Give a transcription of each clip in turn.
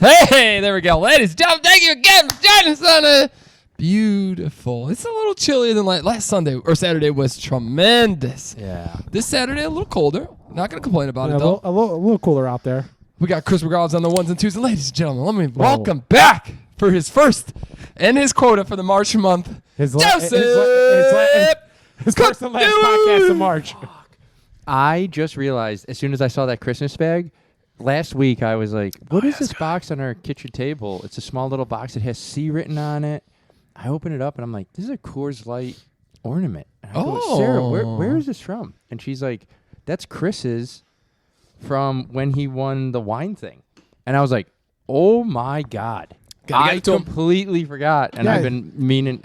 Hey, there we go. Ladies and gentlemen, thank you again for joining us on a beautiful. It's a little chillier than last Sunday, or Saturday was tremendous. Yeah. This Saturday, a little colder. Not going to complain about it, A though. little cooler out there. We got Chris McGraws on the ones and twos. And ladies and gentlemen, let me welcome back for his first and his quota for the March month, Joseph! His first and last podcast of March. I just realized as soon as I saw that Christmas bag, last week I was like, what is this box on our kitchen table? It's a small little box. It has C written on it. I open it up and I'm like, this is a Coors Light ornament. And I go, Sarah, where is this from? And she's like, that's Chris's from when he won the wine thing. And I was like, oh my God. I completely forgot, and I've been meaning.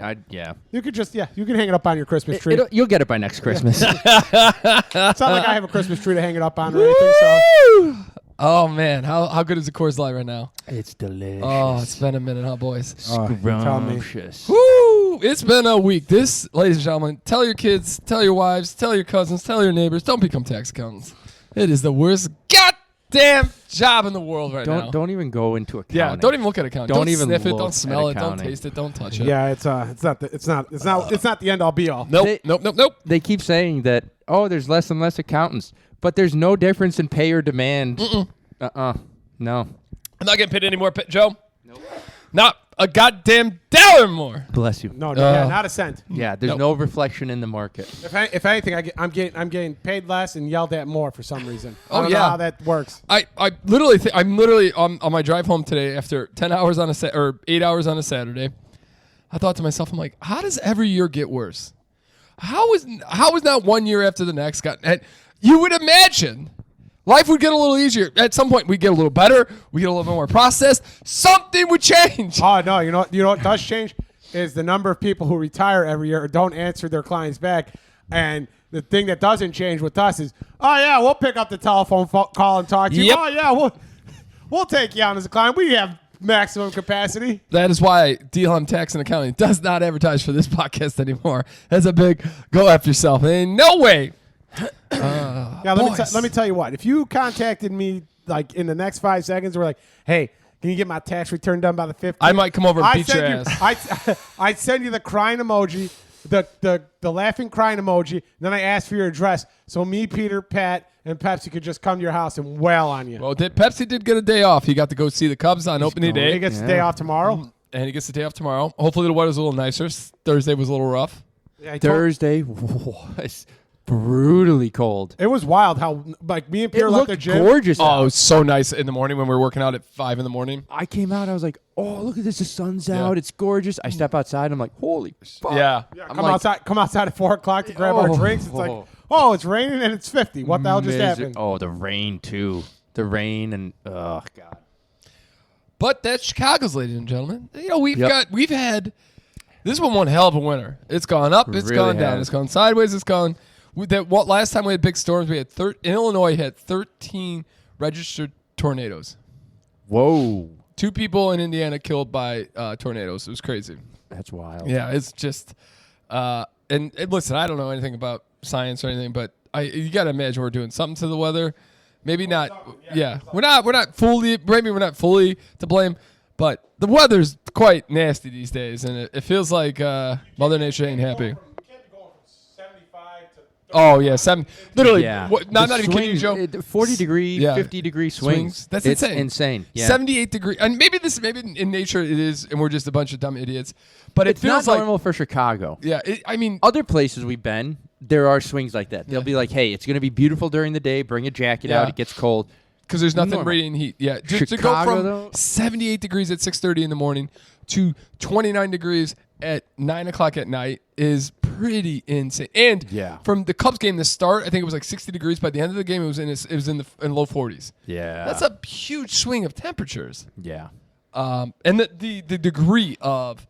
You could you can hang it up on your Christmas tree. You'll get it by next Christmas. It's not like I have a Christmas tree to hang it up on or anything. So. Oh man, how good is the Coors Light right now? It's delicious. Oh, it's been a minute, huh, boys? Scrumptious. Woo! It's been a week. This, ladies and gentlemen, tell your kids, tell your wives, tell your cousins, tell your neighbors, don't become tax accountants. It is the worst goddamn job in the world now. Don't even go into accounting. Yeah, don't even look at accounting. Don't even sniff it. look Don't smell it. at Don't accounting. taste it. Don't touch it. Yeah, it's not the end all be all. Nope. They keep saying that, there's less and less accountants, but there's no difference in pay or demand. No. I'm not getting paid anymore, Joe. Nope. Not a goddamn dollar more. Bless you. No, not a cent. Yeah, there's no reflection in the market. If anything, I'm getting paid less and yelled at more for some reason. I don't know how that works. I literally I'm literally on my drive home today after 10 hours on or 8 hours on a Saturday. I thought to myself, I'm like, how does every year get worse? How is not one year after the next and you would imagine life would get a little easier. At some point, we get a little better. We get a little bit more processed. Something would change. Oh, no. You know what does change is the number of people who retire every year or don't answer their clients back. And the thing that doesn't change with us is, we'll pick up the telephone call and talk to you. Yep. Oh, yeah, we'll take you on as a client. We have maximum capacity. That is why DLM Tax and Accounting does not advertise for this podcast anymore. That's a big go F yourself. Ain't no way. Let me tell you what. If you contacted me like in the next 5 seconds, we're like, "Hey, can you get my tax return done by the 15th?" I might come over and beat your ass. I'd send you the crying emoji, the laughing crying emoji. Then I ask for your address, so me, Peter, Pat, and Pepsi could just come to your house and wail on you. Well, Pepsi did get a day off. He got to go see the Cubs on opening day. He gets the day off tomorrow. And he gets the day off tomorrow. Hopefully the weather's a little nicer. Thursday was a little rough. Yeah, Thursday was brutally cold. It was wild how me and Peter left the gym. Gorgeous. Oh, it was so nice in the morning when we were working out at 5 in the morning. I came out. I was like, "Oh, look at this! The sun's out. It's gorgeous." I step outside. I'm like, "Holy fuck!" Yeah. Come outside at 4 o'clock to grab our drinks. It's like, it's raining and it's 50. What the hell just happened? Oh, the rain too. The rain and oh god. But that's Chicago's, ladies and gentlemen. We've had. This one hell of a winter. It's gone up. It's gone down. It's gone sideways. It's gone. Last time we had big storms, we had in Illinois had 13 registered tornadoes. Whoa. 2 people in Indiana killed by tornadoes. It was crazy. That's wild. Yeah, it's just and listen, I don't know anything about science or anything, but you got to imagine we're doing something to the weather. Maybe not. Yeah, we're not fully to blame, but the weather's quite nasty these days, and it feels like Mother Nature ain't happy. Oh, yeah. Literally, not even kidding you, Joe. 40-degree, 50-degree swings. That's it's insane. Insane. Yeah. 78 degree. And maybe in nature it is, and we're just a bunch of dumb idiots. But it's it feels not normal for Chicago. Yeah. Other places we've been, there are swings like that. They'll be like, hey, it's going to be beautiful during the day. Bring a jacket out. It gets cold. Because there's nothing radiating heat. Yeah. To go from 78 degrees at 6:30 in the morning to 29 degrees at 9 o'clock at night is pretty insane. And from the Cubs game to start, I think it was like 60 degrees. By the end of the game, it was in low 40s. Yeah, that's a huge swing of temperatures. Yeah, and the degree of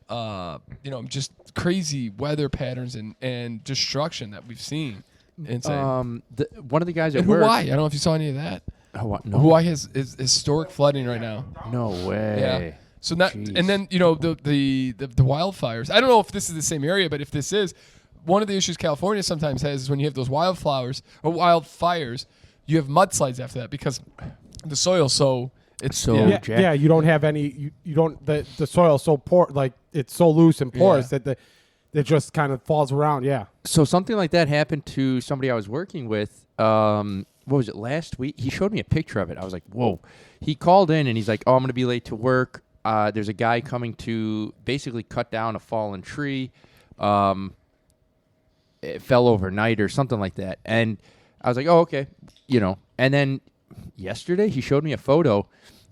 just crazy weather patterns and destruction that we've seen. Insane. One of the guys at work, Hawaii. I don't know if you saw any of that. No. Hawaii has historic flooding right now. No way. Yeah. So and then the wildfires. I don't know if this is the same area, but if this is, one of the issues California sometimes has is when you have those wildfires, you have mudslides after that because the soil's so It's So- yeah. Yeah, Jack. yeah, you don't have any. You don't. The soil so poor, like it's so loose and porous that it just kind of falls around. Yeah. So something like that happened to somebody I was working with. What was it, last week? He showed me a picture of it. I was like, whoa. He called in and he's like, oh, I'm going to be late to work. There's a guy coming to basically cut down a fallen tree. It fell overnight or something like that. And I was like, oh, okay. And then yesterday he showed me a photo,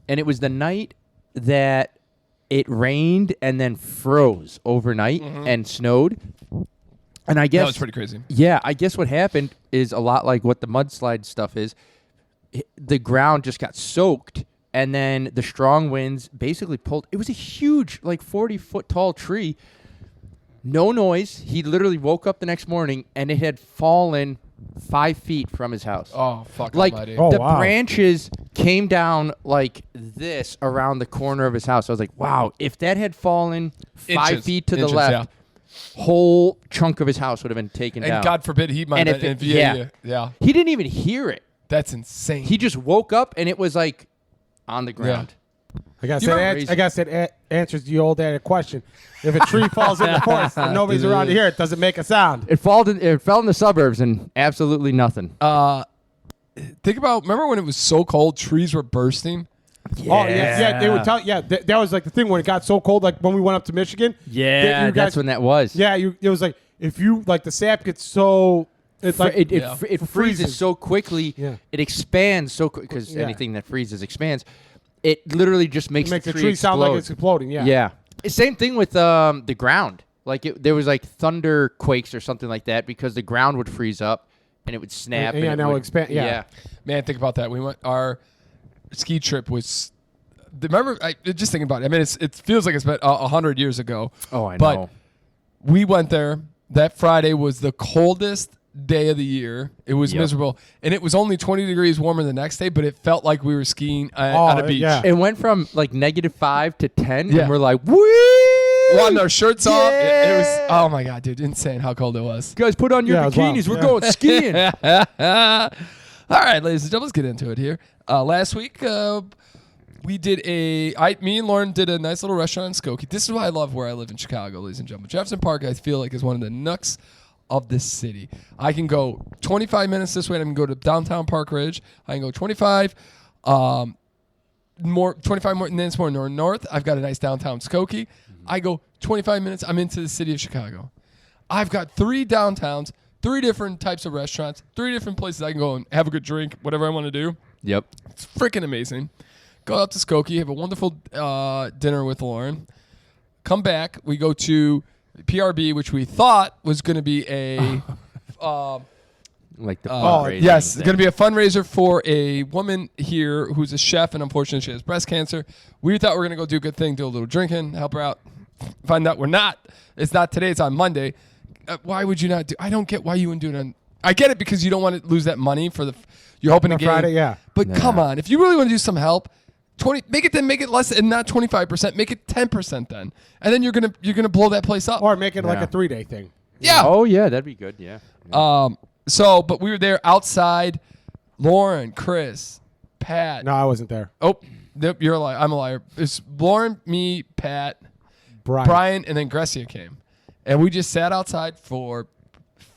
and it was the night that it rained and then froze overnight and snowed. And I guess That was pretty crazy. Yeah, I guess what happened is a lot like what the mudslide stuff is. The ground just got soaked, and then the strong winds basically pulled. It was a huge, like 40-foot tall tree. No noise. He literally woke up the next morning, and it had fallen 5 feet from his house. Oh, fuck Like almighty. Oh, the wow. branches came down like this around the corner of his house. I was like, wow, if that had fallen 5 Inches. feet to the Inches, left, whole chunk of his house would have been taken And down. God forbid he might And have if been. it- Yeah. yeah. He didn't even hear it. That's insane. He just woke up and it was like on the ground. I guess You that. remember- I guess that answers the old adage question. If a tree falls in the forest and nobody's around to hear it, does it make a sound? It fell in the suburbs and absolutely nothing. Think about, remember when it was so cold, trees were bursting? Oh yeah. They would tell. Yeah, that was like the thing when it got so cold. Like when we went up to Michigan. Yeah, you that's guys- when that was. Yeah, it was like if you like the sap gets so. It's like it Yeah. freezes freezes. so quickly. Yeah. It expands so quick because Yeah. anything that freezes expands. It literally just makes makes the the tree sound like explode. it's exploding. Yeah. Yeah. Same thing with the ground. Like there was like thunder quakes or something like that because the ground would freeze up and it would snap. And- yeah, it now would expand- yeah. Man, think about that. We went, our ski trip was, remember, just thinking about it. I mean, it feels like it's been 100 years ago. Oh, I But know. we went there. That Friday was the coldest day of the year. It was Yep. miserable. And it was only 20 degrees warmer the next day, but it felt like we were skiing on a beach. yeah. It went from like -5 to 10, Yeah. and we're like, woo! Wanting our shirts off. It was, Yeah. oh my God, dude, insane how cold it was. You guys put on your Yeah, it was wild. bikinis. We're Yeah. going skiing. All right, ladies and gentlemen, let's get into it here. Last week, we did me and Lauren did a nice little restaurant in Skokie. This is why I love where I live in Chicago, ladies and gentlemen. Jefferson Park, I feel like, is one of the nooks of this city. I can go 25 minutes this way, and I can go to downtown Park Ridge. I can go 25 minutes more north. I've got a nice downtown Skokie. I go 25 minutes, I'm into the city of Chicago. I've got 3 downtowns, 3 different types of restaurants, 3 different places I can go and have a good drink, whatever I want to do. Yep. It's freaking amazing. Go out to Skokie, have a wonderful dinner with Lauren. Come back. We go to PRB, which we thought was going to be a Like the fundraising yes, it's going to be a fundraiser for a woman here who's a chef, and unfortunately she has breast cancer. We thought we were going to go do a good thing, do a little drinking, help her out. Find out we're not. It's not today. It's on Monday. Why would you not do? I don't get why you wouldn't do it on. I get it because you don't want to lose that money for the. You're hoping to On gain. Friday, yeah. But come on, if you really want to do some help, make it less and not 25%. Make it 10% then, and then you're gonna blow that place up. Or make it like Yeah. a 3-day thing. Yeah. Oh yeah, that'd be good. Yeah. But we were there outside. Lauren, Chris, Pat. No, I wasn't there. Oh, nope, you're a liar. I'm a liar. It's Lauren, me, Pat, Brian, and then Grecia came, and we just sat outside for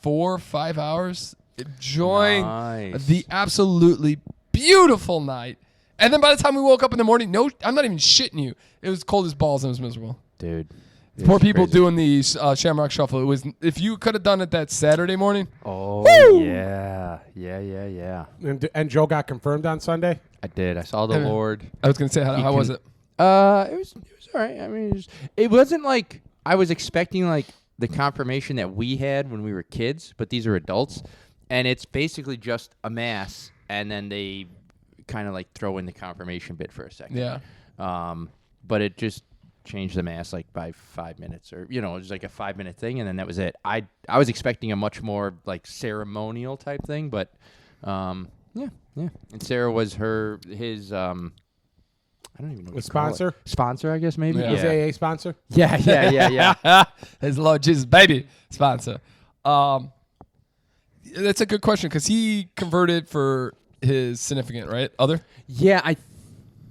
4 or 5 hours, enjoying Nice. the absolutely beautiful night. And then by the time we woke up in the morning, no, I'm not even shitting you. It was cold as balls and it was miserable. Dude. Poor It's people crazy. doing the Shamrock Shuffle. It was, if you could have done it that Saturday morning. Oh Woo! yeah. Yeah. And Joe got confirmed on Sunday. I did. I saw the Yeah. Lord. I was gonna say, how was it? It was all right. I mean, it wasn't like I was expecting like the confirmation that we had when we were kids, but these are adults, and it's basically just a mass, and then they kind of like throw in the confirmation bit for a second. Yeah. But it just changed the mass like by 5 minutes, or it was like a 5-minute thing, and then that was it. I was expecting a much more like ceremonial type thing, but yeah. And Sarah was his I don't even know what With to call it. sponsor? Sponsor, I guess maybe. Yeah. His AA sponsor. Yeah. His Lord Jesus baby sponsor. That's a good question because he converted for his significant, right? Other? Yeah, I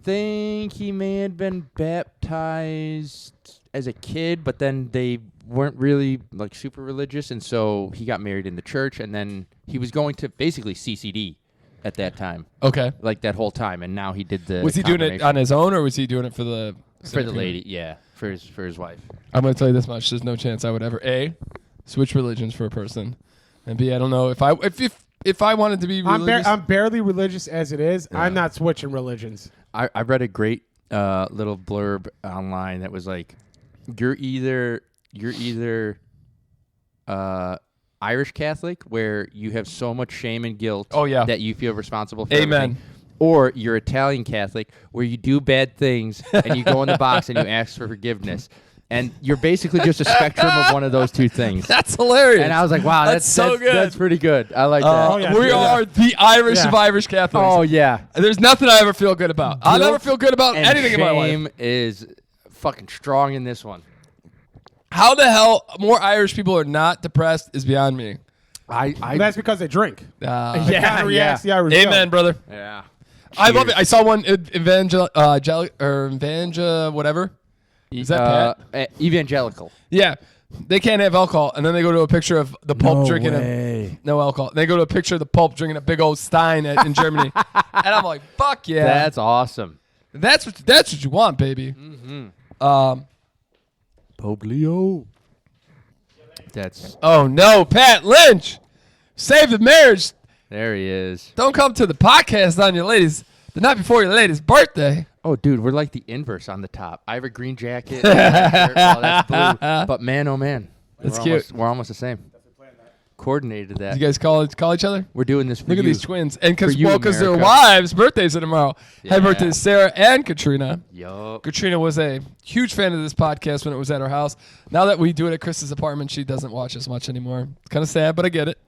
think he may have been baptized as a kid, but then they weren't really like super religious, and so he got married in the church, and then he was going to basically CCD at that time, Okay. like that whole time, and now he did the. Was he doing it on his own, or was he doing it for the lady? Yeah, for his wife. I'm going to tell you this much: there's no chance I would ever A, switch religions for a person, and B, I don't know if I wanted to be religious. I'm barely religious as it is. Yeah. I'm not switching religions. I read a great little blurb online that was like, you're either Irish Catholic, where you have so much shame and guilt that you feel responsible for everything, or you're Italian Catholic, where you do bad things and you go in the box and you ask for forgiveness. And you're basically just a spectrum of one of those two things. That's hilarious. And I was like, wow, that's so good. That's pretty good. I like that. Oh, yeah. We are the Irish of Irish Catholics. Oh, yeah. There's nothing I ever feel good about. I'll never feel good about anything in my life. Shame is fucking strong in this one. How the hell more Irish people are not depressed is beyond me. That's because they drink. Yeah. The Irish Amen, brother. Yeah. I love it. I saw one Evangel whatever. Is that Pat? Evangelical. Yeah. They can't have alcohol, and then they go to a picture of the Pope drinking no alcohol. They go to a picture of the Pope drinking a big old Stein in Germany, and I'm like, "Fuck yeah, that's awesome." That's what you want, baby." Mm-hmm. Pope Leo. That's Oh no, Pat Lynch, save the marriage. there he is. Don't come to the podcast on your ladies the night before your lady's birthday. Oh, dude, we're like the inverse on the top. I have a green jacket. That's blue. But man, oh man, That's we're cute. we're almost the same. Coordinated that. You guys call each other? We're doing this for Look you. at these twins, and because you, their America. wives' birthdays are tomorrow. Happy Yeah. birthday to Sarah and Katrina. Yup. Katrina was a huge fan of this podcast when it was at her house. Now that we do it at Chris's apartment, she doesn't watch as much anymore. It's kind of sad, but I get it.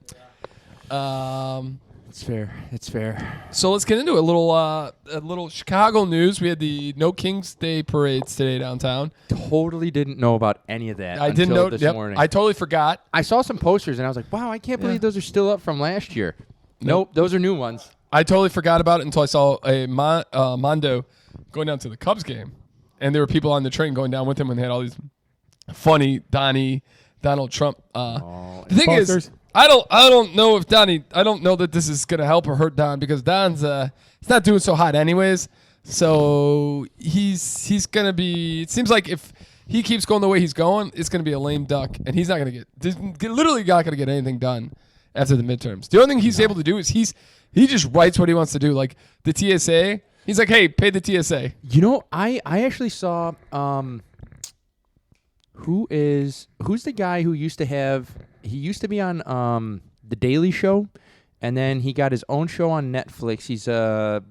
It's fair. It's fair. So let's get into a little Chicago news. We had the No Kings Day parades today downtown. Totally didn't know about any of that. I didn't until know this yep, morning. I totally forgot. I saw some posters and I was like, wow, I can't believe those are still up from last year. Nope, those are new ones. I totally forgot about it until I saw a Mondo going down to the Cubs game, and there were people on the train going down with him, and they had all these funny Donald Trump. The thing posters. is, I don't know if Donnie. I don't know that this is gonna help or hurt Don, because Don's he's not doing so hot anyways. So he's gonna be. It seems like if he keeps going the way he's going, it's gonna be a lame duck, and he's not gonna literally not gonna get anything done after the midterms. The only thing he's able to do is he just writes what he wants to do, like the TSA. He's like, hey, pay the TSA. You know, I actually saw who's the guy who used to be on The Daily Show, and then he got his own show on Netflix. He's a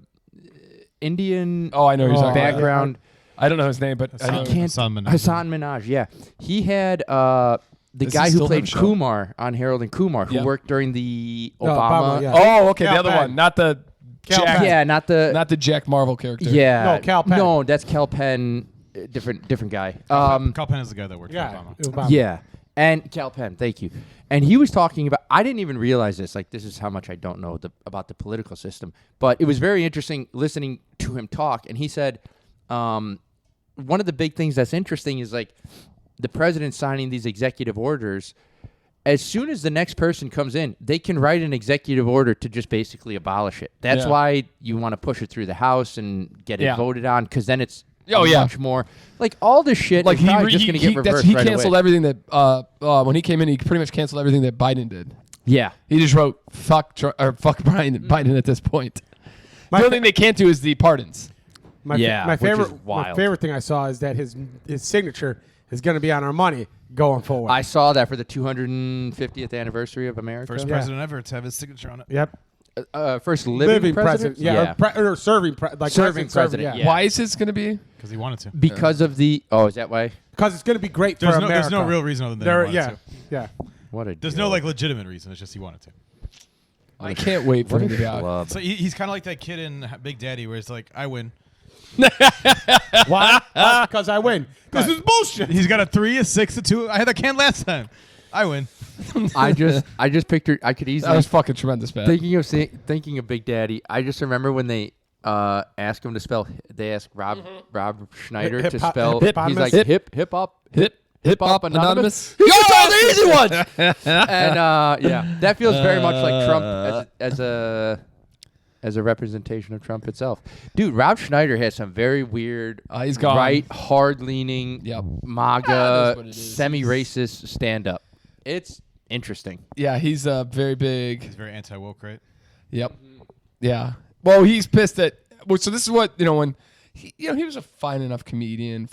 Indian Oh, I know who you're talking about. background. I don't know his name, but I know. Hassan Minhaj. Hassan Minhaj, yeah. He had the Does guy he who still played have a show? Kumar on Harold and Kumar, who Yep. worked during the Obama, Obama. yeah. Oh, okay, the Cal other Penn. one, not the Cal Jack, Penn. Yeah, not the Jack Marvel character. yeah. No, Cal Penn. No, that's Cal Penn. Different guy. Cal Penn is the guy that worked for Yeah. Obama. Obama. Yeah, and Cal Penn, thank you. And he was talking about, I didn't even realize this, like this is how much I don't know about the political system, but it was very interesting listening to him talk. And he said one of the big things that's interesting is like the president signing these executive orders. As soon as the next person comes in, they can write an executive order to just basically abolish it. That's Yeah. why you want to push it through the House and get it Yeah. voted on, because then it's Oh, yeah. much more. Like all this shit Like is probably just going to get reversed he right canceled away. everything that when he came in, he pretty much canceled everything that Biden did. Yeah. He just wrote fuck Biden at this point. My The fa- only thing they can't do is the pardons. My Yeah, which is wild. my favorite thing I saw is that his signature is going to be on our money going forward. I saw that for the 250th anniversary of America. First Yeah. president ever to have his signature on it. Yep. First living president. Yeah. Or serving president. Serving president, yeah. Why is this going to be? Because he wanted to. Because of the. Oh, is that why? Because it's going to be great for There's America. no real reason other than There, he wanted yeah. to. Yeah. What a. There's no like legitimate reason. It's just he wanted to. I can't wait for him to be out. club. So he's kind of like that kid in Big Daddy where it's like, I win. Why? Because I win. This is bullshit. He's got a 3, a 6, a 2. I had that can last time. I win. I just pictured. I could That easily was fucking tremendous, man. thinking of Big Daddy. I just remember when they ask him to spell. They ask Rob Schneider Hip to hop- spell. hip He's hop- like hip hop anonymous. Yo, the easy one. And that feels very much like Trump as a representation of Trump itself. Dude, Rob Schneider has some very weird, he's gone. right, hard-leaning, Yep. MAGA, what it is. semi-racist stand-up. It's interesting. Yeah, he's very big. He's very anti-woke, right? Yep. Yeah. Well, he's pissed at. Well, so this is what when he was a fine enough comedian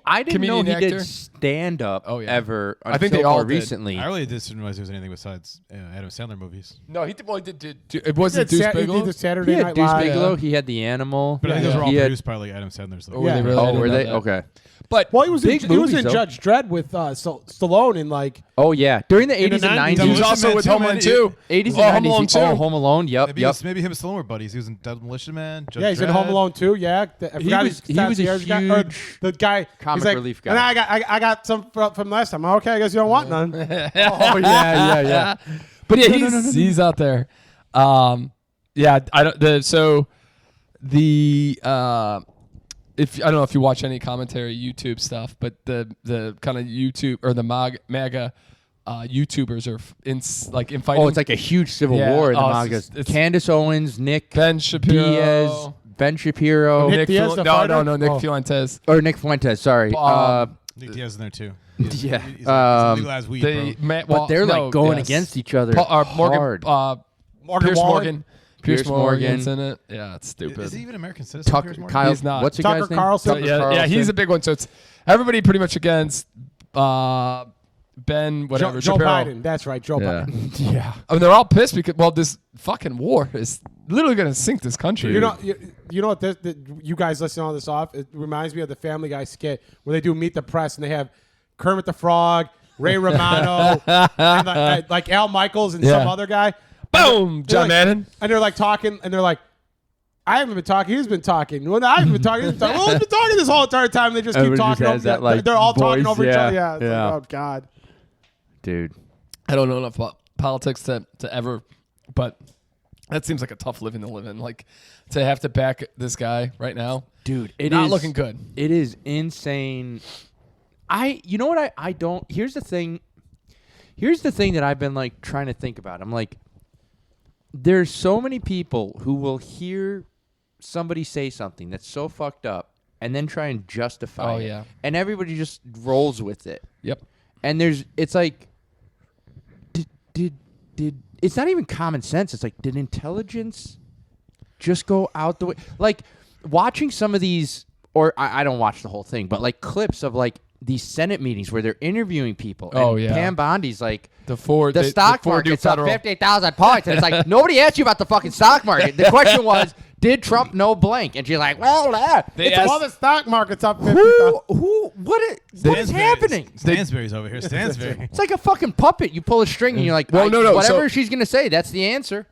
I didn't know comedian he actor? did stand-up ever. I think they until all more did. recently. I really didn't realize there was anything besides Adam Sandler movies. No, he did. Well, he did it wasn't He Deuce did Bigelow. the Saturday He had Night Deuce Live. Bigelow. Yeah. He had The Animal. But I think those were all He had- produced by like Adam Sandler's. Oh, were they Yeah. really? I Oh, didn't were know they? that. Okay. But Well, he was Big in, he was movies, in though. Judge Dredd with Stallone in like. Oh, yeah. During the 80s and 90s. 90s. he was also Man with too, Home man. Alone 2. 80s Oh, and Home 90s. Alone 2. Oh, Home Alone. Yep. Maybe him and Stallone were buddies. He was in Demolition Man. Judge Yeah, he's in Dredd. Home Alone too. Yeah, He was a huge the guy, comic he's like, relief guy. And I got some from last time. Okay, I guess you don't want none. Oh, yeah. But yeah, he's out there. Yeah, I don't. If I don't know if you watch any commentary YouTube stuff, but the kind of YouTube or the MAGA YouTubers are in fighting. Oh, it's like a huge civil Yeah. war in the Oh, MAGAs. it's Candace Owens, Nick Ben Shapiro, Diaz, Ben Shapiro, Nick Diaz, the no, fighter? Nick Oh. Fuentes. or Nick Fuentes. Sorry. Nick Diaz in there too. Yeah. He's legalized weed, bro. But they're like going against each other hard. Pierce Morgan. Pierce Morgan. Morgan's in it. Yeah, it's stupid. Is he even American citizen? Tucker, Pierce Morgan? Kyle, He's not. what's the Tucker guy's name? Carlson? Tucker yeah, Carlson. he's a big one. So it's everybody pretty much against Ben, whatever, Joe Shapiro. Biden. That's right, Joe Yeah. Biden. Yeah. I mean, they're all pissed because this fucking war is literally going to sink this country. You know what? You guys listen to all this off. It reminds me of the Family Guy skit where they do Meet the Press and they have Kermit the Frog, Ray Romano, and like Al Michaels and some Yeah. other guy. Boom, John Madden. And they're like talking, and they're like, I haven't been talking. He's been talking. Well, I haven't been talking. He's been talking. Well, he's been talking this whole entire time. They just keep Everybody just talking. has that, like, they're all talking voice, over each yeah, other. Yeah. It's yeah. Like, oh God. Dude. I don't know enough about politics to ever, but that seems like a tough living to live in. Like to have to back this guy right now, Dude, it not is looking good. It is insane. You know what I don't. Here's the thing that I've been like trying to think about. I'm like, there's so many people who will hear somebody say something that's so fucked up and then try and justify it. Yeah. And everybody just rolls with it. Yep. And it's like, did it's not even common sense. It's like, did intelligence just go out the way? Like watching some of these, or I don't watch the whole thing, but like clips of like these Senate meetings where they're interviewing people. Oh, and yeah. Pam Bondi's like, The stock market's up 50,000 points. And it's like, nobody asked you about the fucking stock market. The question was, did Trump know blank? And she's like, well, They It's asked- all the stock market's up 50,000. what is happening? Stansberry's over here. Stansberry. It's like a fucking puppet. You pull a string and you're like, Well, no, whatever so- she's going to say, that's the answer.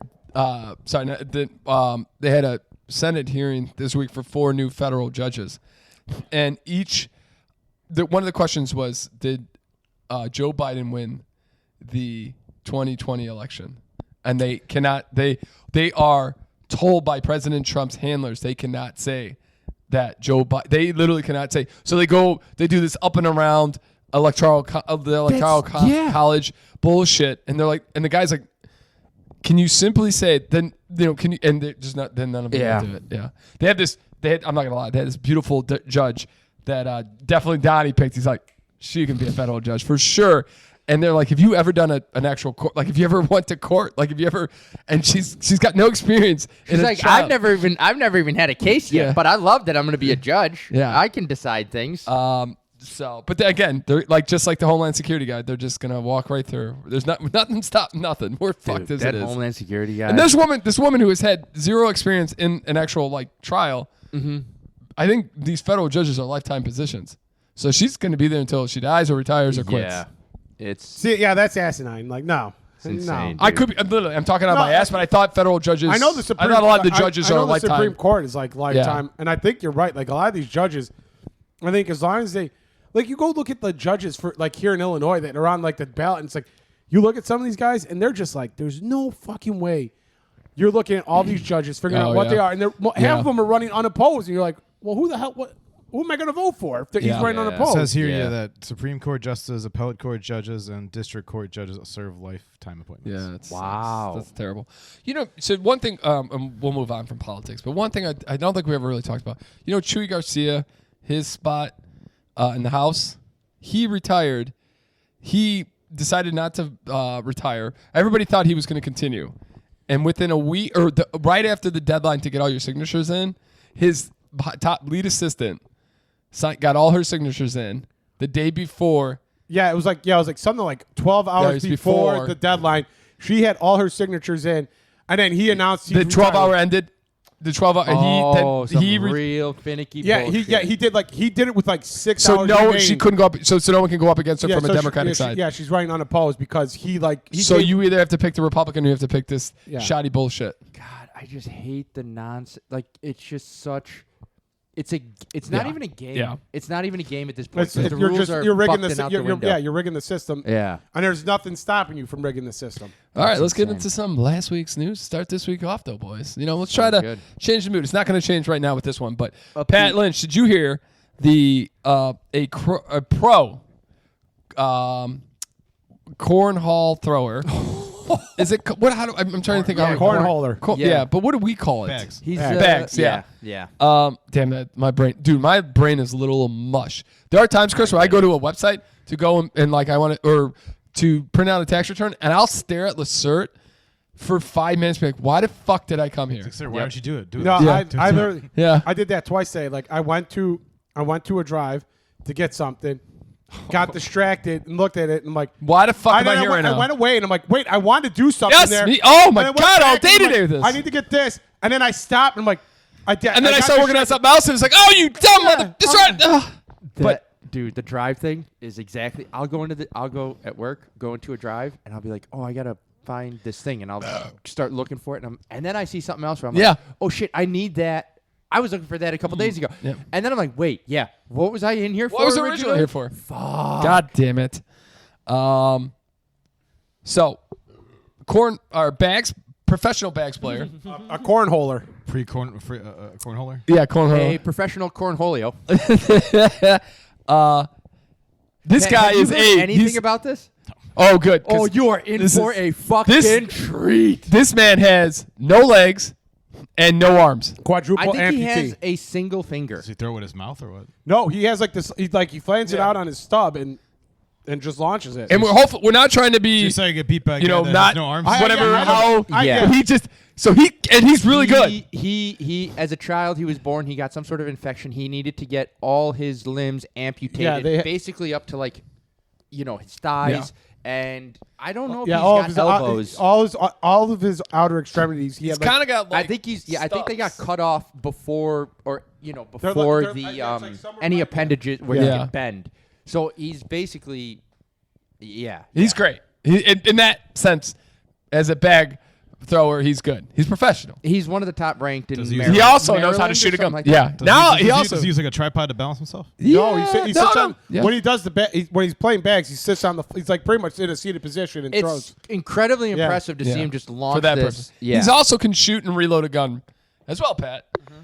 Sorry, they had a Senate hearing this week for 4 new federal judges, and one of the questions was, did Joe Biden win the 2020 election? And they cannot. They are told by President Trump's handlers they cannot say that Joe Biden. They literally cannot say. So they do this up and around electoral college bullshit, and they're like, and the guy's like, can you simply say then? Can you? And they're just not. Then none of them Yeah. do it. Yeah. They had this. I'm not gonna lie. They had this beautiful judge that definitely Donnie picked. He's like, she can be a federal judge for sure. And they're like, have you ever done an actual court? Like, have you ever went to court? Like, have you ever? And she's got no experience. She's like, I've never even had a case yet, Yeah. but I love that I'm going to be a judge. Yeah. I can decide things. But again, they're like just like the Homeland Security guy. They're just gonna walk right through. There's nothing stop nothing. We're fucked as that it is. Homeland Security guy. And this woman who has had zero experience in an actual like trial. Mm-hmm. I think these federal judges are lifetime positions, so she's going to be there until she dies or retires or quits. Yeah, it's See, yeah, that's asinine. Like, no. insane. No. I could be literally. I'm talking out my ass, but I thought federal judges. I know the Supreme. I thought a lot of the judges I know are the lifetime. Supreme Court is like lifetime, and I think you're right. Like a lot of these judges, I think as long as they, like, you go look at the judges for like here in Illinois that are on like the ballot, and it's like you look at some of these guys, and they're just like, there's no fucking way you're looking at all these judges, figuring out what they are, and half of them are running unopposed, and you're like, well, who the hell? Who am I going to vote for if he's running unopposed? It says here that Supreme Court justices, appellate court judges, and district court judges serve lifetime appointments. Yeah, that's terrible. So one thing, and we'll move on from politics, but one thing I don't think we ever really talked about. Chuy Garcia, his spot in the House, he retired. He decided not to retire. Everybody thought he was going to continue. And within a week, or right after the deadline to get all your signatures in, his top lead assistant got all her signatures in the day before. Yeah, it was like something like 12 hours before the deadline. She had all her signatures in, and then he announced the 12-hour ended. The 12-hour. He real finicky. Bullshit. He did it with like 6 so hours. So she couldn't go up. So no one can go up against her from a Democratic side. She's running unopposed because he you either have to pick the Republican or you have to pick this shoddy bullshit. God, I just hate the nonsense. Like it's just such. It's not even a game. Yeah. It's not even a game at this point. The you're rules are rigging fucked out the window. you're rigging the system. Yeah. And there's nothing stopping you from rigging the system. All right, let's get into some last week's news. Start this week off, though, boys. Let's try to change the mood. It's not going to change right now with this one, but Pat Lynch, did you hear the a pro cornhole thrower? Is it what? I'm trying to think. Cornholer. Yeah, but what do we call it? Bags. He's bags. Yeah. Damn that, my brain is a little mush. There are times, Chris, where I go to a website to go and like I want to or to print out a tax return, and I'll stare at Lacert for 5 minutes. Be like, why the fuck did I come here? Sir, why don't you do it? I did that twice today. Like I went to a drive to get something. Got distracted and looked at it and I'm like, why the fuck am I here right now? I went away and I'm like, wait, I wanted to do something there. Me. Oh my God, all day to do this. I need to get this. And then I stopped and I'm like, and then I started working on something else and it's like, oh, you dumb mother. That's right. But dude, the drive thing is exactly. I'll go at work, go into a drive, and I'll be like, oh, I gotta find this thing, and I'll start looking for it, and then I see something else where I'm like, oh shit, I need that. I was looking for that a couple days ago. Yeah. And then I'm like, wait, what was I in here for? What was I originally here for? Fuck. God damn it. So, bags, professional bags player. A cornholer. Cornholer? Yeah, cornholer. A professional cornholio. This guy is anything about this? Oh, good. Oh, you are in for a fucking treat. This man has no legs and no arms. Quadruple amputee. I think he has a single finger. Does he throw it with his mouth or what? No, he has like this. He flans it out on his stub and just launches it. And we're not trying to be. So you get beat by not no arms. He's really good. He as a child he was born. He got some sort of infection. He needed to get all his limbs amputated, basically up to like, his thighs. Yeah. And I don't know if he's got elbows. All of his outer extremities. He's kind of got. Like, I think I think they got cut off before, or any appendages where they can bend. So he's basically, he's great. In that sense, as a bag thrower, he's good. He's professional. He's one of the top ranked in Maryland. He also knows how to shoot a gun. Does he use like a tripod to balance himself? No, he sits on. When he does when he's playing bags, he sits on he's like pretty much in a seated position and throws. It's incredibly impressive to see him just launch for that this. Purpose. Yeah. He's also can shoot and reload a gun as well, Pat. Mm-hmm.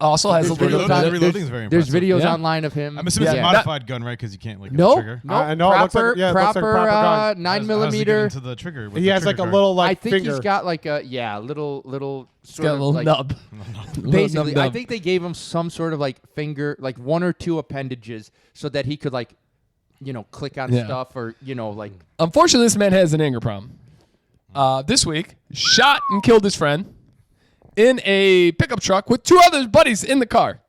Also has a little reloading is very impressive. There's videos online of him. I'm assuming it's a modified gun, right? Because you can't like trigger. I know. Proper, it looks like a proper gun. 9mm. Into the trigger. He has like a little I think finger. he's got like a little sort of like nub. Basically, I think they gave him some sort of like finger, like one or two appendages, so that he could like, click on stuff or like. Unfortunately, this man has an anger problem. This week, shot and killed his friend in a pickup truck with two other buddies in the car.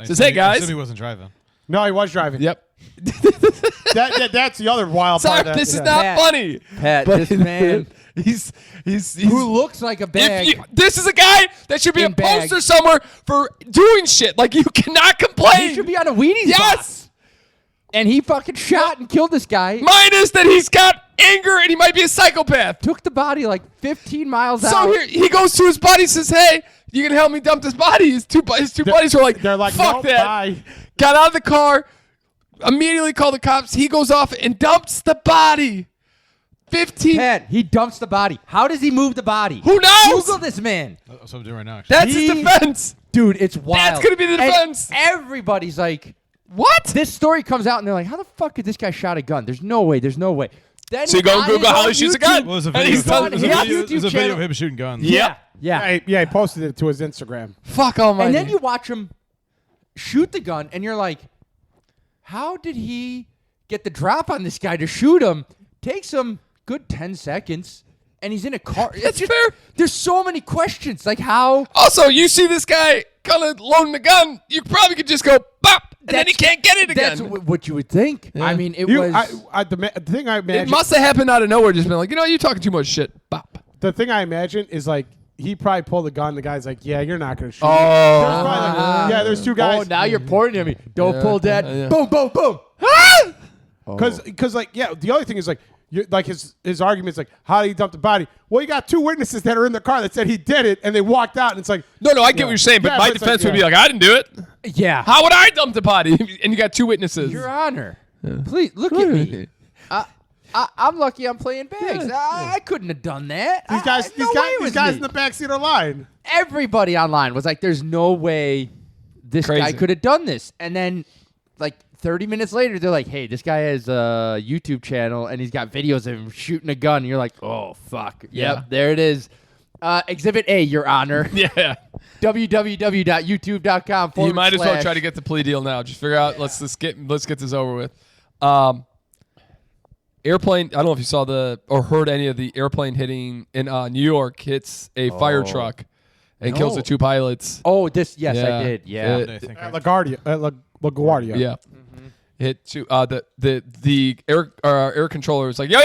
Says, hey, guys. He wasn't driving. No, he was driving. Yep. that's the other wild part. This is not funny. Pat, this man. He's who looks like a bag. This is a guy that should be a poster somewhere for doing shit. Like, you cannot complain. He should be on a Wheaties box. And he fucking shot and killed this guy. Minus that he's got anger and he might be a psychopath. Took the body like 15 miles out. So here he goes to his buddy, says, hey, you can help me dump this body. His two buddies were like, they're like, fuck nope, that. Bye. Got out of the car, immediately called the cops. He goes off and dumps the body. 15. Ted, he dumps the body. How does he move the body? Who knows? Google this man. That's what I'm doing right now. Actually. That's his defense. Dude, it's wild. That's going to be the And defense. everybody's like, What? this story comes out, and they're like, how the fuck did this guy shot a gun? There's no way. There's no way. Then So you go and Google how he shoots a gun. Well, there's a And video. he's done- There's he a has video, YouTube there's a video channel. of him shooting guns. Yeah. He posted it to his Instagram. Fuck almighty. And then you watch him shoot the gun, and you're like, how did he get the drop on this guy to shoot him? Takes him good 10 seconds, and he's in a car. That's fair. There's so many questions. Like, how? Also, you see this guy kind of loading the gun, you probably could just go, bop, and then he can't get it again. That's what you would think. Yeah. I mean, it You, was. the thing I It imagine. must have happened out of nowhere, just been like, you're talking too much shit. Bop. The thing I imagine is like he probably pulled the gun. The guy's like, "Yeah, you're not gonna shoot." Oh. There's probably like, yeah, there's two guys. Oh, now you're pointing at me. Don't pull that. yeah. Boom, boom, boom. Because like the other thing is like like his argument is like, how did he dump the body? Well, you got two witnesses that are in the car that said he did it, and they walked out, and it's like, No, I get what you're saying, but Yeah, my but it's like, defense would be yeah. like, I didn't do it. Yeah. How would I dump the body? And you got two witnesses. Your Honor. Please, look at me. I'm lucky I'm playing bags. I couldn't have done that. these guys, No way it these was guys me. in the backseat are lying. Everybody online was like, there's no way this guy Crazy. could have done this. And then, like, 30 minutes later, they're like, hey, this guy has a YouTube channel, and he's got videos of him shooting a gun. And you're like, oh, fuck. Yeah. Yep, there it is. Exhibit A, Your Honor. Yeah. www.youtube.com. You might as well try to get the plea deal now. Just figure out, let's get this over with. Airplane, I don't know if you saw or heard any of the airplane hitting in New York hits a fire truck and kills No. the two pilots. Oh, this, yes, Yeah. I did. Yeah. It- I think, At right? LaGuardia. Yeah. Hit two. The air controller was like, yo,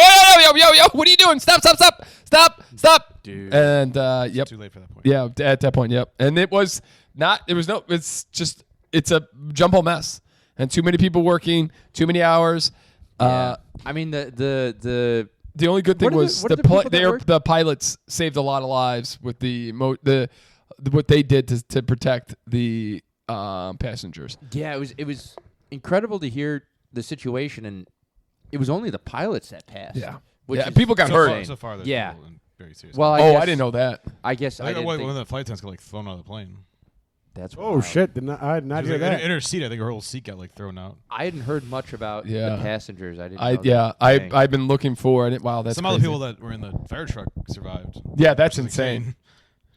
what are you doing? Stop. Dude. And yep. Too late for that point. Yeah, at that point, yep. And it's a jumbo mess. And too many people working, too many hours. Yeah. I mean, the The only good thing What are the- was what are the people that work? the pilots saved a lot of lives with what they did to protect the passengers. yeah, it was incredible to hear the situation, and it was only the pilots that passed. Which is people got hurt. So far, there's Yeah. people in very serious. Well, I didn't know that. I guess I I think didn't one think of the flight attendants got thrown out of the plane. that's. Oh wild. shit! I did not She was hear like, that. in her seat, I think her whole seat got thrown out. I hadn't heard much about Yeah. the passengers. I didn't. know that. Dang. I've been looking for it. Wow, that's Some crazy. other people that were in the fire truck survived. Yeah, that's Which is insane.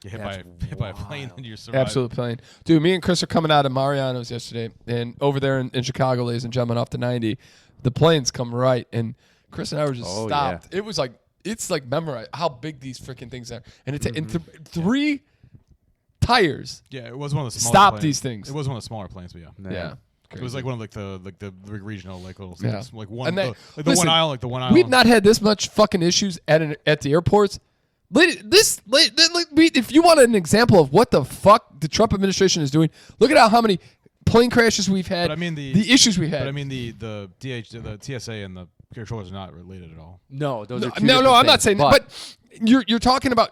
Get hit That's by a plane and you survive. Absolute plane. Dude, me and Chris are coming out of Mariano's yesterday, and over there in Chicago, ladies and gentlemen, off the 90, the planes come right, and Chris and I were just Oh, stopped. It was like, it's like memorized how big these freaking things are. And it's in three tires. Yeah, it was one of the smaller Stop planes. these things. It was one of the smaller planes, but yeah. Man. Yeah. It was like one of the regional little Yeah. like one And they- the listen, one aisle island. We've not had this much fucking issues at the airports. If you want an example of what the fuck the Trump administration is doing, look at how many plane crashes we've had. But I mean the issues we had. But I mean the TSA and the controllers are not related at all. No, those are two no, different I'm not things, saying that. But you're talking about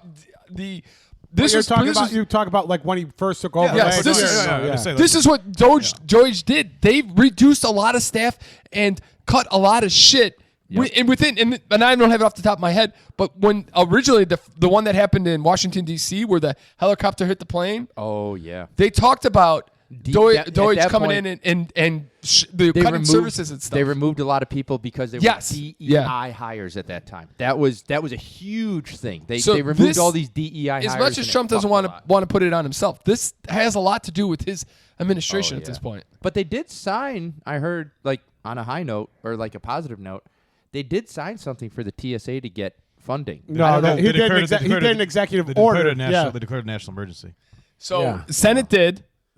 the. This You're is talking this about is- you talk about like when he first took over. Yes, like, this yeah, is- yeah, yeah. Just say, like, This is what Doge did. They reduced a lot of staff and cut a lot of shit. And I don't have it off the top of my head, but when originally the one that happened in Washington D.C. where the helicopter hit the plane, Oh yeah. they talked about at Doge that coming point- in and the cutting services and stuff. They removed a lot of people because they Yes. were DEI Yeah. hires at that time. That was a huge thing. They So removed this- all these DEI hires. as much as and it Trump doesn't fucked a want lot. to put it on himself, this has a lot to do with his administration Oh, at this yeah. point. But they did sign, I heard, like on a high note or like a positive note, they did sign something for the TSA to get funding. No, They he did declared- an executive they order. declared a national, Yeah. They declared a national emergency. So Yeah. The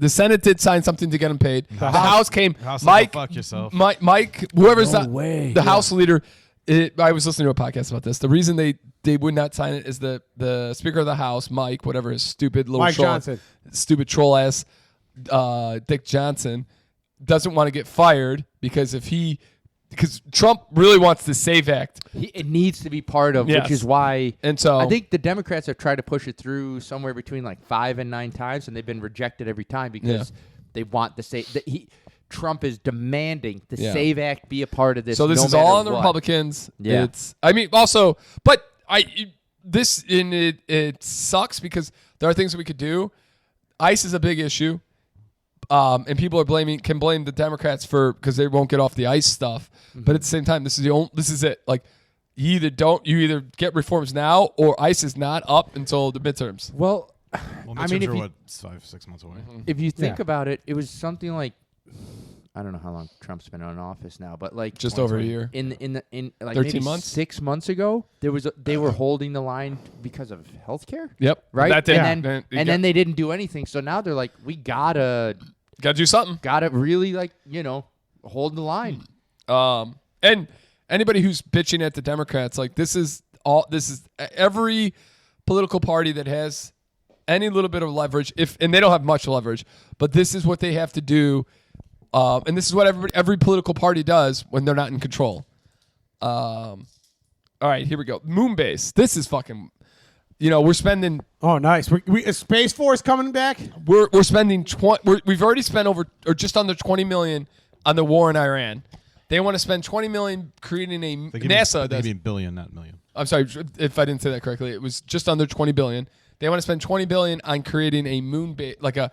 Senate did sign something to get him paid. The House came. House said, Mike, "Go fuck yourself." Mike, whoever's No way. the House leader. I was listening to a podcast about this. The reason they would not sign it is the Speaker of the House, Mike, whatever his stupid little Mike troll, Johnson. stupid troll ass, Dick Johnson, doesn't want to get fired because Trump really wants the SAVE Act. It needs to be part of, Yes. which is why. And so I think the Democrats have tried to push it through somewhere between like 5 and 9 times, and they've been rejected every time because they want the same. Trump is demanding the Yeah. SAVE Act be a part of this. So this no is all matter on the what. Republicans. Yeah. It sucks because there are things that we could do. ICE is a big issue. And people can blame the Democrats because they won't get off the ICE stuff. Mm-hmm. But at the same time, this is it. Like you either get reforms now or ICE is not up until the midterms. Well, Well, I mean, midterms if are you- what 5-6 months away. if you think Yeah. about it, it was something like, I don't know how long Trump's been in office now, but like Just over a year. in like 13 maybe months? 6 months ago, they were holding the line because of healthcare. Yep. Right, That and didn't. then they didn't do anything. So now they're like, we gotta do something. really hold the line. And anybody who's bitching at the Democrats, like this is every political party that has any little bit of leverage, and they don't have much leverage, but this is what they have to do, and this is what every political party does when they're not in control. All right, here we go. Moonbase. This is fucking. We're spending. Oh, nice. Is Space Force coming back? We're spending we've already spent over or just under $20 million on the war in Iran. They want to spend $20 million creating a NASA. They give me billion, not million. I'm sorry if I didn't say that correctly. It was just under $20 billion. They want to spend $20 billion on creating a moon base, like a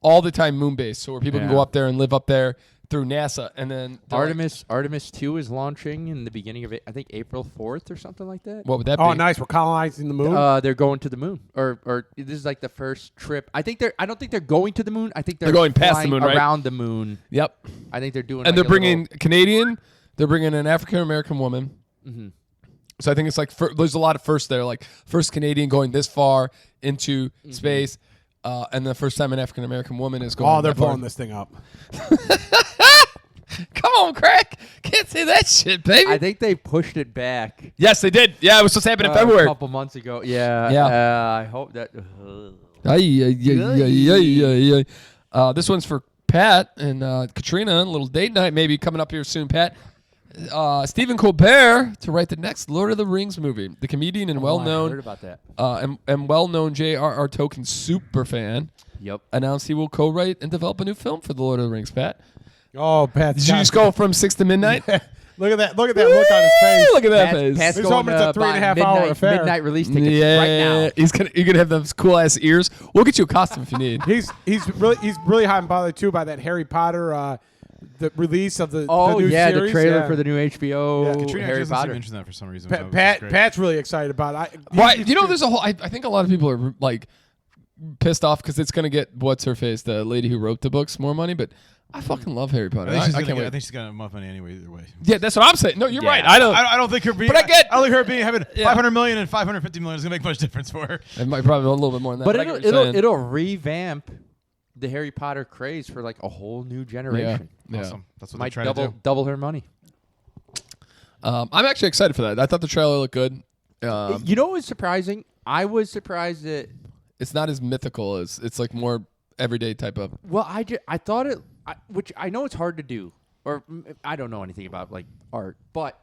all the time moon base, so where people can go up there and live up there through NASA. And then Artemis 2 is launching in the beginning of I think April 4th or something like that. What would that be? Oh, nice. We're colonizing the moon. They're going to the moon, or this is like the first trip. I don't think they're going to the moon. I think they're going past the flying moon, right? around the moon. Yep. I think they're doing. And like they're bringing Canadian. They're bringing an African American woman. Mm-hmm. So I think it's like there's a lot of firsts there, like first Canadian going this far into space, and the first time an African American woman is going. Oh, they're that far. blowing this thing up. Come on, Crack! Can't say that shit, baby. I think they pushed it back. Yes, they did. Yeah, it was supposed to happen in A February. couple months ago. Yeah. Yeah. I hope that. This one's for Pat and Katrina. A little date night maybe coming up here soon, Pat. Stephen Colbert to write the next Lord of the Rings movie. The comedian and I heard well-known about that. and well-known J.R.R. Tolkien super fan Yep. announced he will co-write and develop a new film for the Lord of the Rings. Pat, Oh, Pat. did you just go from 6 to midnight? Look at that. Look at that look on his face. Look at that face. Pat's He's going hoping it's a to 3.5 buy hour affair. midnight release tickets Yeah, right now. you're gonna have those cool ass ears. We'll get you a costume if you need. He's really hot and bothered too by that Harry Potter the release of the new the series. trailer for the new HBO Yeah, Katrina Harry actually Potter. mentioned that for some reason. which was Pat great. Pat's really excited about it. Why? There's a whole. I think a lot of people are like pissed off because it's gonna get what's her face, the lady who wrote the books, more money. But I fucking love Harry Potter. I can't I wait. think she's gonna have enough money anyway. Either way. Yeah, that's what I'm saying. No, you're Yeah. right. I don't. I don't think her being. But I get- don't think her being having Yeah. 500 million and 550 million is gonna make much difference for her. It might probably a little bit more than that. But I get what you're saying. it'll revamp the Harry Potter craze for like a whole new generation. Yeah. Awesome. That's what Might they're trying to do. double her money. I'm actually excited for that. I thought the trailer looked good. You know what was surprising? I was surprised that. It's not as mythical as it's like more everyday type of. Well, I thought it, which I know it's hard to do, or I don't know anything about like art, but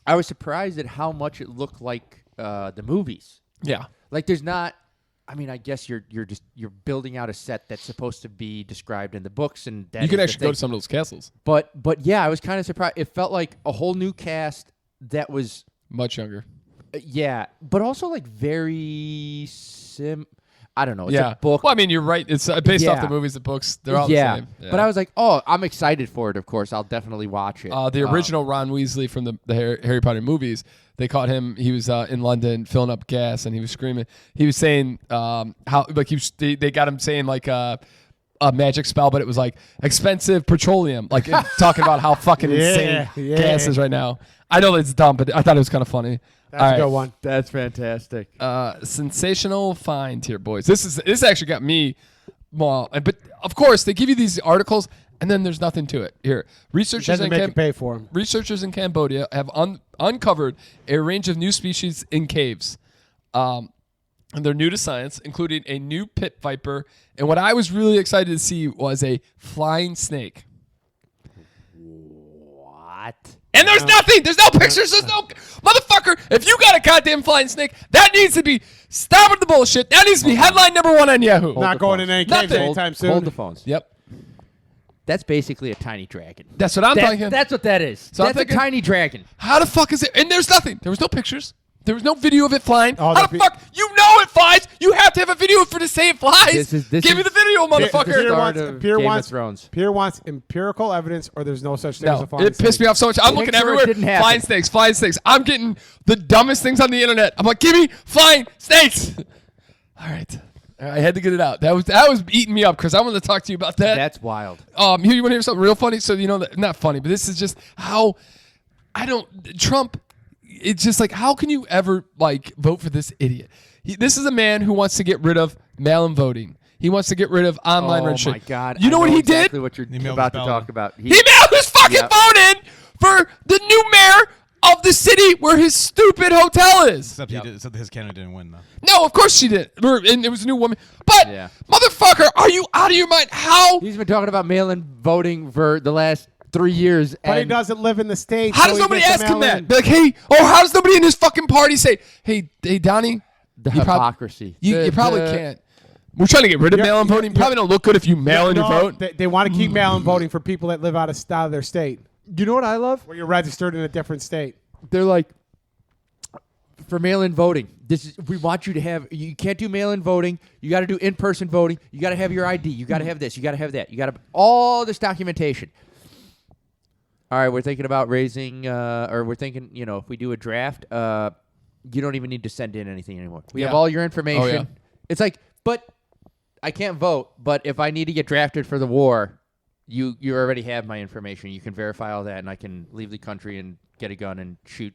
I was surprised at how much it looked like the movies. Yeah. Like there's not. I mean, I guess you're building out a set that's supposed to be described in the books, and that You can is the actually go thing. to some of those castles. But yeah, I was kind of surprised. It felt like a whole new cast that was Much younger. yeah, but also like very I don't know. It's a book. Well, I mean, you're right. It's based off Yeah. the movies, the books. They're all the same. Yeah. But I was like, oh, I'm excited for it. Of course, I'll definitely watch it. The original Ron Weasley from the Harry Potter movies, they caught him. He was in London filling up gas, and he was screaming. He was saying how like they got him saying like a magic spell, but it was like expensive petroleum, like talking about how fucking insane gas is right now. I know that's dumb, but I thought it was kind of funny. That's a good one. That's fantastic. Sensational find here, boys. This actually got me. Well, but of course they give you these articles, and then there's nothing to it. Here, researchers Doesn't in make you pay for them. Researchers in Cambodia have uncovered a range of new species in caves. And they're new to science, including a new pit viper. And what I was really excited to see was a flying snake. What? And there's nothing. There's no pictures. There's no... Motherfucker, if you got a goddamn flying snake, that needs to be... Stop with the bullshit. That needs to be headline #1 on Yahoo. Not going in any caves Nothing. anytime soon. Hold the phones. Yep. That's basically a tiny dragon. That's what I'm thinking. That's what that is. So I'm That's a thinking- tiny dragon. How the fuck is it? And there's nothing. There was no pictures. There was no video of it flying. Oh, How the the fuck? You know it flies. You have to have a video for to say it flies. This is- Give me the video, motherfucker. Pierre Start wants, of Pierre, Game of wants, Thrones. Pierre wants empirical evidence, or there's no such thing as No, a flying it pissed me off so much. I'm looking Picture it everywhere. didn't happen. Flying snakes. I'm getting the dumbest things on the internet. I'm like, give me flying snakes. All right. I had to get it out. That was eating me up because I wanted to talk to you about that. That's wild. Here, you want to hear something real funny? So, not funny, but this is just how Trump, it's just like, how can you ever, vote for this idiot? This is a man who wants to get rid of mail-in voting. He wants to get rid of online registration. Oh, my God. You know what he exactly did? what you're mailed about to his talk ballot. about. He mailed his fucking vote in for the new mayor of the city where his stupid hotel is. Except except his candidate didn't win though. No, of course she did. And it was a new woman. But, Yeah. motherfucker, are you out of your mind? How? He's been talking about mail-in voting for the last 3 years. But he and doesn't live in the States. How so does he nobody gets to ask him mail that? in. Be like, hey, how does nobody in his fucking party say, hey, Donnie? the you prob- hypocrisy. You probably can't. We're trying to get rid of mail-in voting. Probably don't look good if you mail in your vote. They want to keep mail-in voting for people that live out of their state, You know what I love? where you're registered in a different state. They're like, for mail-in voting, we want you to have. You can't do mail-in voting. You got to do in-person voting. You got to have your ID. You got to have this. You got to have that. You got to all this documentation. All right, we're thinking about raising, or we're thinking, if we do a draft, you don't even need to send in anything anymore. We have Yeah. all your information. Oh, yeah. It's like, but I can't vote. But if I need to get drafted for the war, you already have my information. You can verify all that, and I can leave the country and get a gun and shoot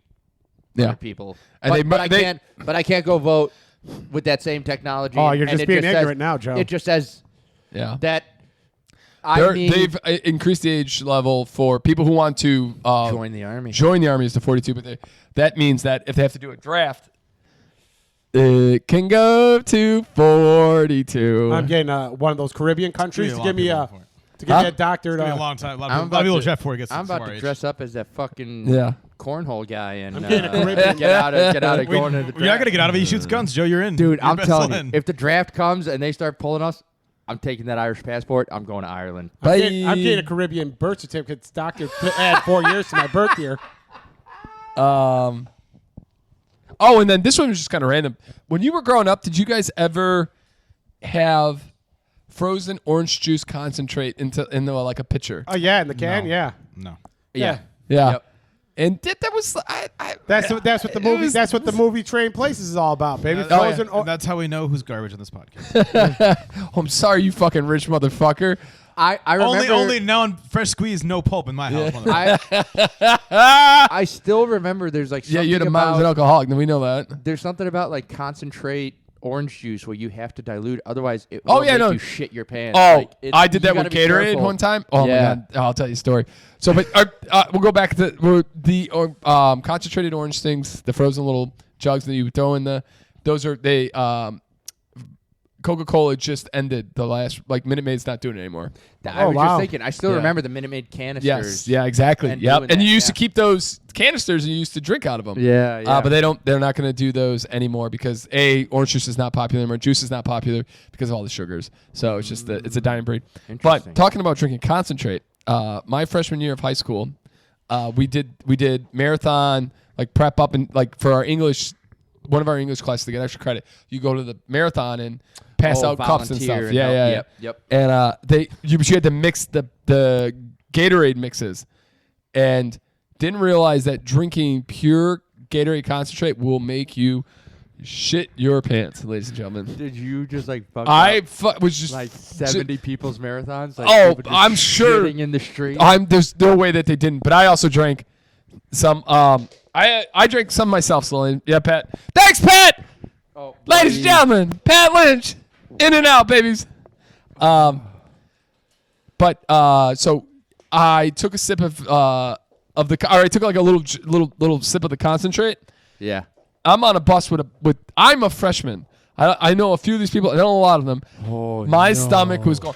other people. And But I can't go vote with that same technology. Oh, you're and just it being says- ignorant now, Joe. It just says Yeah. that I need They've increased the age level for people who want to join the army. Join the army is to 42, but that means that if they have to do a draft, it can go to 42. I'm getting one of those Caribbean countries to give me a doctor. It's gonna be a long time. A lot I'm of people about draft before it gets I'm to about our to age. dress up as that fucking Yeah. cornhole guy and I'm getting a Caribbean. get out of going to the draft. You're not gonna get out of it. He shoots guns, Joe. You're in, Dude, You're I'm best telling in. you, if the draft comes and they start pulling us, I'm taking that Irish passport. I'm going to Ireland. I'm getting a Caribbean birth certificate. Doctor add 4 years to my birth year. Oh, and then this one was just kind of random. When you were growing up, did you guys ever have frozen orange juice concentrate into like a pitcher? Oh yeah, in the can. No. Yeah. No. Yeah. Yeah. Yep. And that was That's what the it movie. was- That's what the movie Train Places is all about, baby. Oh, yeah. Frozen. And that's how we know who's garbage on this podcast. Oh, I'm sorry, you fucking rich motherfucker. I remember only now in fresh squeeze, no pulp in my house. motherfucker. I still remember there's like something Yeah, you had a mom about, who's an alcoholic. Then we know that. there's something about like concentrate orange juice where you have to dilute, otherwise it Oh, will yeah, make no. you shit your pants. Oh, Like, I did you that gotta with be Gatorade careful. one time. Oh Yeah. my god, I'll tell you a story. So, but we'll go back to the concentrated orange things, the frozen little jugs that you throw in the. Those are Coca-Cola just ended the last Minute Maid's not doing it anymore. I was wow. just thinking. I still Yeah. remember the Minute Maid canisters. Yes, yeah, exactly. and Yep, doing and you that, used to yeah. keep those canisters and you used to drink out of them. Yeah, But they're not going to do those anymore because orange juice is not popular anymore. Juice is not popular because of all the sugars. So it's just it's a dying breed. Interesting. But talking about drinking concentrate, my freshman year of high school, we did marathon prep up and for our English, one of our English classes to get extra credit. You go to the marathon and pass out cups and volunteer stuff. and Yeah. help. Yep. And you had to mix the Gatorade mixes, and didn't realize that drinking pure Gatorade concentrate will make you shit your pants, ladies and gentlemen. Did you just fuck Was just 70 people's marathons? Oh, people just I'm sure- shitting in the street. There's no way that they didn't, but I also drank some. I drank some myself, slowly. Yeah, Pat. Thanks, Pat. Oh, Ladies and gentlemen, Pat Lynch, in and out, babies. So I took a sip of I took a little sip of the concentrate. Yeah. I'm on a bus with I'm a freshman. I know a few of these people. I know a lot of them. Oh, My stomach was going.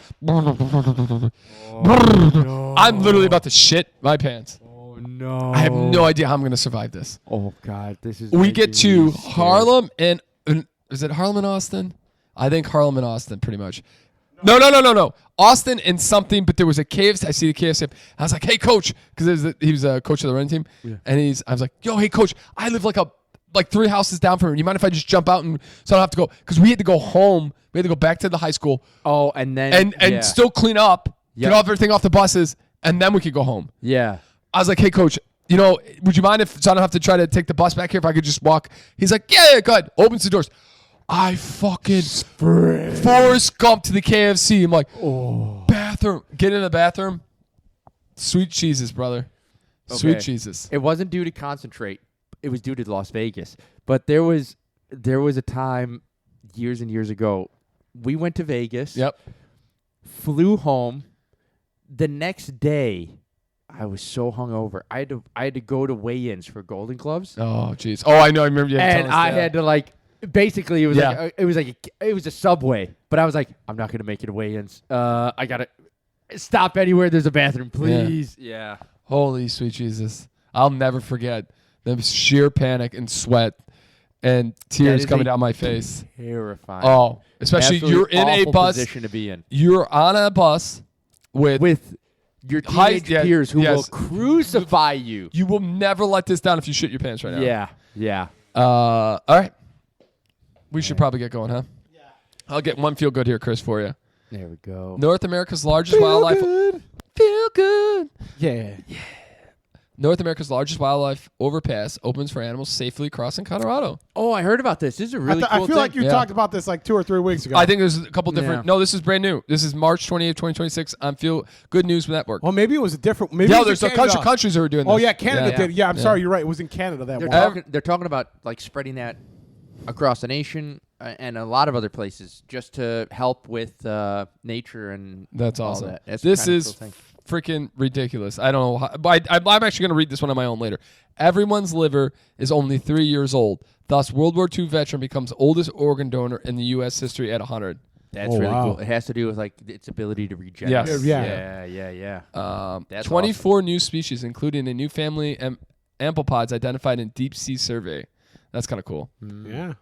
I'm literally about to shit my pants. Oh no. I have no idea how I'm going to survive this. Oh god, this is. We get making to me scared. Harlem and is it Harlem and Austin? I think Harlem and Austin, pretty much. No. Austin and something, but there was a KFC. I see the KFC. I was like, hey, coach, because he was a coach of the running team. Yeah. And I was like, yo, hey, coach, I live like 3 houses down from him. You mind if I just jump out so I don't have to go? Because we had to go home. We had to go back to the high school. Oh, and then. And still clean up, get everything off the buses, and then we could go home. Yeah. I was like, hey, coach, would you mind so I don't have to try to take the bus back here if I could just walk? He's like, yeah, go ahead. Opens the doors. I fucking Forrest Gump to the KFC. I'm like, bathroom. Get in the bathroom. Sweet Jesus, brother. Okay. Sweet Jesus. It wasn't due to concentrate. It was due to Las Vegas. But there was a time years and years ago. We went to Vegas. Yep. Flew home. The next day, I was so hungover. I had to go to weigh-ins for Golden Gloves. Oh, jeez. Oh, I know. I remember you had to tell us I had to basically it was a Subway, but I was like, I'm not gonna make it to weigh-ins. I gotta stop anywhere there's a bathroom, please. Yeah. Holy sweet Jesus! I'll never forget the sheer panic and sweat and tears coming down my face. Terrifying. Oh, especially you're in a bus. Position to be in. You're on a bus with your teenage peers who will crucify you. You will never let this down if you shit your pants right now. Yeah. All right. We should probably get going, huh? Yeah. I'll get one feel good here, Chris, for you. There we go. North America's largest wildlife. Feel good. Yeah. North America's largest wildlife overpass opens for animals safely crossing Colorado. Oh, I heard about this. This is a really cool thing. I feel like you talked about this like 2 or 3 weeks ago. I think there's a couple different. No, this is brand new. This is March 28th, 2026 on Feel Good News Network. Well, maybe it was a different. Maybe there's a bunch of countries that are doing this. Oh, yeah, Canada did. Yeah, I'm sorry. You're right. It was in Canada they're talking about spreading that across the nation and a lot of other places just to help with nature and that's all awesome. That. This is freaking ridiculous. I don't know how, but I'm actually going to read this one on my own later. Everyone's liver is only 3 years old. Thus, World War II veteran becomes oldest organ donor in the U.S. history at 100. That's really cool. It has to do with its ability to regenerate. Yes. Yeah. That's 24 new species, including a new family amphipods identified in deep sea survey. That's kind of cool. Yeah.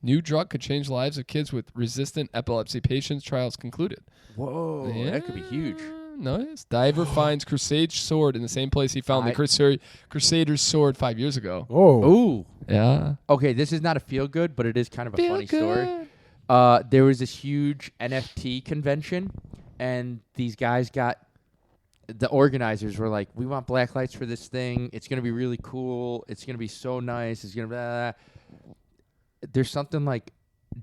New drug could change lives of kids with resistant epilepsy patients. Trials concluded. Whoa, that could be huge. Nice. Diver finds Crusade sword in the same place he found the Crusader's sword 5 years ago. Oh. Yeah. Okay, this is not a feel good, but it is kind of a funny story. There was this huge NFT convention, and these guys the organizers were like, we want black lights for this thing. It's going to be really cool. It's going to be so nice. It's going to There's something like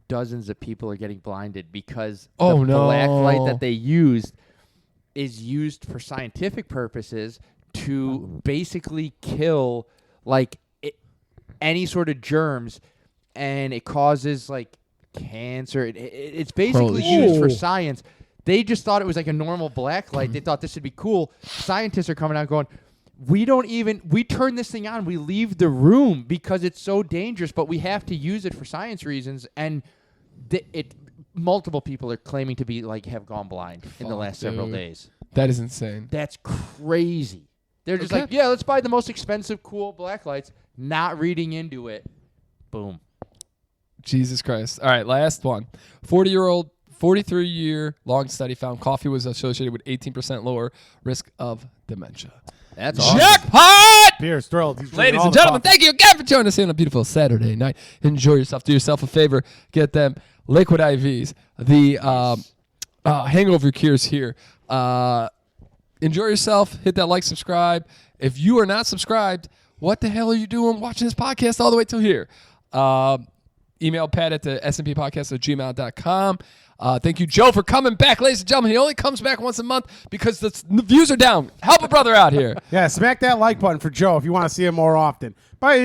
dozens of people are getting blinded because the black light that they used is used for scientific purposes to basically kill any sort of germs, and it causes cancer. It's basically used for science. They just thought it was like a normal black light. They thought this would be cool. Scientists are coming out going, we turn this thing on, we leave the room because it's so dangerous, but we have to use it for science reasons. And multiple people are claiming to be have gone blind in the last several days. That is insane. That's crazy. They're just let's buy the most expensive, cool black lights, not reading into it. Boom. Jesus Christ. All right, last one. 43-year-long study found coffee was associated with 18% lower risk of dementia. That's awesome. Jackpot! Pierce thrilled. Ladies and gentlemen, thank you again for joining us here on a beautiful Saturday night. Enjoy yourself. Do yourself a favor. Get them liquid IVs. The hangover cures here. Enjoy yourself. Hit that like, subscribe. If you are not subscribed, what the hell are you doing watching this podcast all the way till here? Email Pat at the snppodcast@gmail.com. Thank you, Joe, for coming back, ladies and gentlemen. He only comes back once a month because the views are down. Help a brother out here. Yeah, smack that like button for Joe if you want to see him more often. Bye.